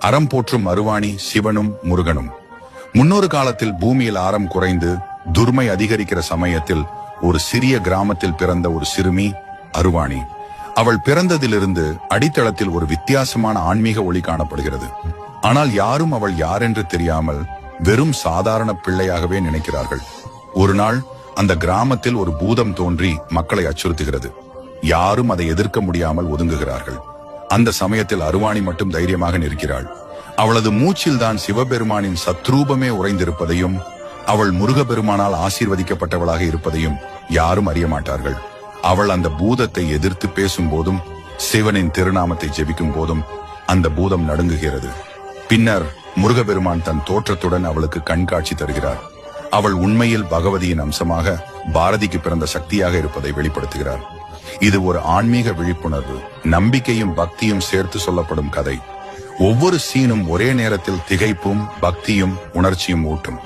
அறம் போற்றும் அருவாணி சிவனும் முருகனும். முன்னொரு காலத்தில் பூமியில் ஆரம் குறைந்து துர்மை அதிகரிக்கிற சமயத்தில் ஒரு சிறிய கிராமத்தில் பிறந்த ஒரு சிறுமி அருவாணி. அவள் பிறந்ததிலிருந்து அடித்தளத்தில் ஒரு வித்தியாசமான ஆன்மீக ஒளி காணப்படுகிறது. ஆனால் யாரும் அவள் யாரென்று தெரியாமல் வெறும் சாதாரண பிள்ளையாகவே நினைக்கிறார்கள். ஒரு நாள் அந்த கிராமத்தில் ஒரு பூதம் தோன்றி மக்களை அச்சுறுத்துகிறது. யாரும் அதை எதிர்க்க முடியாமல் ஒதுங்குகிறார்கள். அந்த சமயத்தில் அருவாணி மட்டும் தைரியமாக நிற்கிறாள். அவளது மூச்சில் தான் சிவபெருமானின் சத்ரூபமே உறைந்திருப்பதையும் அவள் முருகபெருமானால் ஆசீர்வதிக்கப்பட்டவளாக இருப்பதையும் யாரும் அறிய மாட்டார்கள். அவள் அந்த பூதத்தை எதிர்த்து பேசும் போதும் சிவனின் திருநாமத்தை ஜெபிக்கும் போதும் அந்த பூதம் நடுங்குகிறது. பின்னர் முருகபெருமான் தன் தோற்றத்துடன் அவளுக்கு கண்காட்சி தருகிறார். அவள் உண்மையில் பகவதியின் அம்சமாக பாரதிக்கு பிறந்த சக்தியாக இருப்பதை வெளிப்படுத்துகிறார். இது ஒரு ஆன்மீக விழிப்புணர்வு, நம்பிக்கையும் பக்தியும் சேர்த்து சொல்லப்படும் கதை. ஒவ்வொரு சீனும் ஒரே நேரத்தில் திகைப்பும் பக்தியும் உணர்ச்சியும் ஊட்டும்.